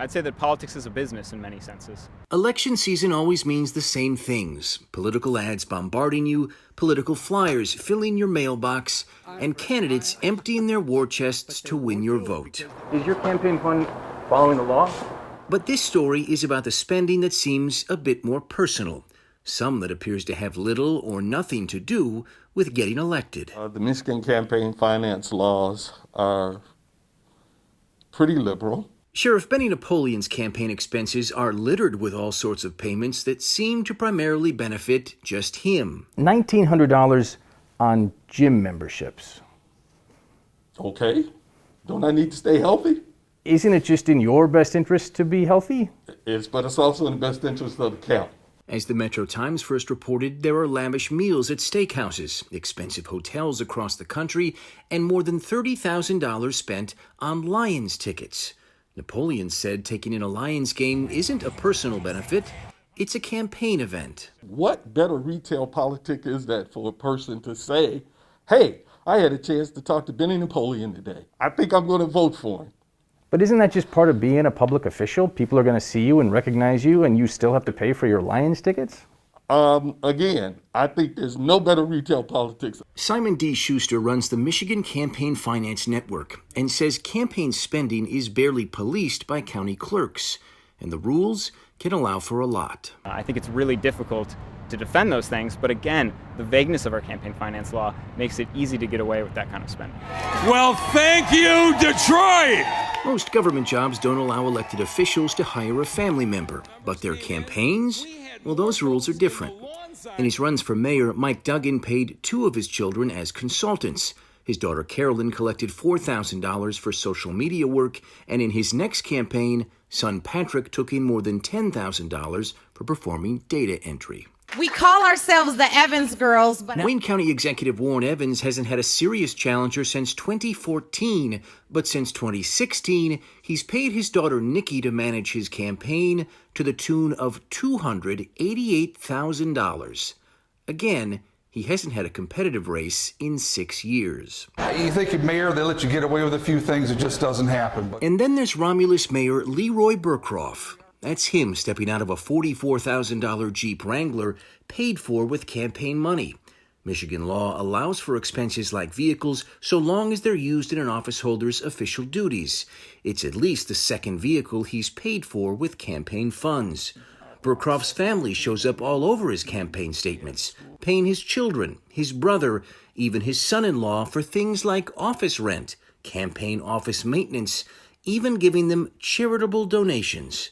I'd say that politics is a business in many senses. Election season always means the same things. Political ads bombarding you, political flyers filling your mailbox, and candidates emptying their war chests to win your vote. Is your campaign fund following the law? But this story is about the spending that seems a bit more personal. Some that appears to have little or nothing to do with getting elected. The Michigan campaign finance laws are pretty liberal. Sheriff Benny Napoleon's campaign expenses are littered with all sorts of payments that seem to primarily benefit just him. $1,900 on gym memberships. Okay. Don't I need to stay healthy? Isn't it just in your best interest to be healthy? But it's also in the best interest of the county. As the Metro Times first reported, there are lavish meals at steakhouses, expensive hotels across the country, and more than $30,000 spent on Lions tickets. Napoleon said taking in a Lions game isn't a personal benefit, it's a campaign event. What better retail politic is that for a person to say, hey, I had a chance to talk to Benny Napoleon today. I think I'm going to vote for him. But isn't that just part of being a public official? People are going to see you and recognize you, and you still have to pay for your Lions tickets? Again, I think there's no better retail politics. Simon D. Schuster runs the Michigan Campaign Finance Network and says campaign spending is barely policed by county clerks, and the rules can allow for a lot. I think it's really difficult to defend those things, but again, the vagueness of our campaign finance law makes it easy to get away with that kind of spending. Well, thank you, Detroit! Most government jobs don't allow elected officials to hire a family member, but their campaigns? Well, those rules are different. In his runs for mayor, Mike Duggan paid 2 of his children as consultants. His daughter Carolyn collected $4,000 for social media work, and in his next campaign, son Patrick took in more than $10,000 for performing data entry. We call ourselves the Evans girls, but Wayne County Executive Warren Evans hasn't had a serious challenger since 2014, but since 2016, he's paid his daughter Nikki to manage his campaign to the tune of $288,000. Again, he hasn't had a competitive race in 6 years. You think you're mayor, they let you get away with a few things, it just doesn't happen. And then there's Romulus Mayor Leroy Burkroff. That's him stepping out of a $44,000 Jeep Wrangler paid for with campaign money. Michigan law allows for expenses like vehicles so long as they're used in an office holder's official duties. It's at least the second vehicle he's paid for with campaign funds. Burkroff's family shows up all over his campaign statements, paying his children, his brother, even his son-in-law for things like office rent, campaign office maintenance, even giving them charitable donations.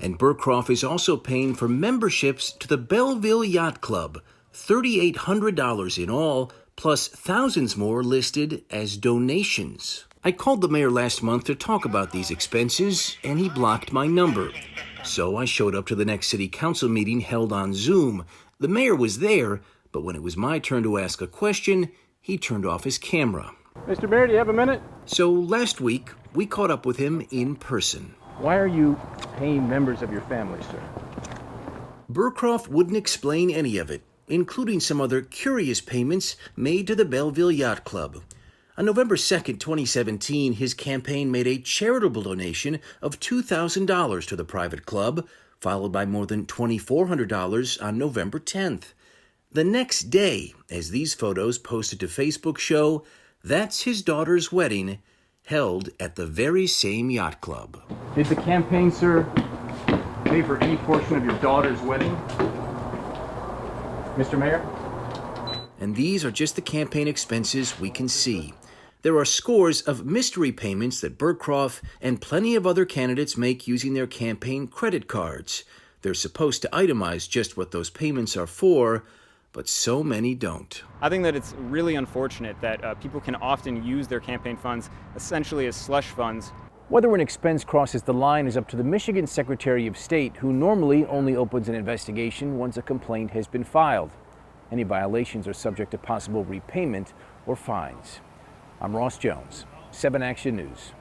And Burkroff is also paying for memberships to the Belleville Yacht Club, $3,800 in all, plus thousands more listed as donations. I called the mayor last month to talk about these expenses, and he blocked my number. So I showed up to the next city council meeting held on Zoom. The mayor was there, but when it was my turn to ask a question, he turned off his camera. Mr. Mayor, do you have a minute? So last week, we caught up with him in person. Why are you paying members of your family, sir? Burkroff wouldn't explain any of it, including some other curious payments made to the Belleville Yacht Club. On November 2nd, 2017, his campaign made a charitable donation of $2,000 to the private club, followed by more than $2,400 on November 10th. The next day, as these photos posted to Facebook show, that's his daughter's wedding, held at the very same yacht club. Did the campaign, sir, pay for any portion of your daughter's wedding? Mr. Mayor? And these are just the campaign expenses we can see. There are scores of mystery payments that Burkroff and plenty of other candidates make using their campaign credit cards. They're supposed to itemize just what those payments are for, but so many don't. I think that it's really unfortunate that people can often use their campaign funds essentially as slush funds. Whether an expense crosses the line is up to the Michigan Secretary of State, who normally only opens an investigation once a complaint has been filed. Any violations are subject to possible repayment or fines. I'm Ross Jones, 7 Action News.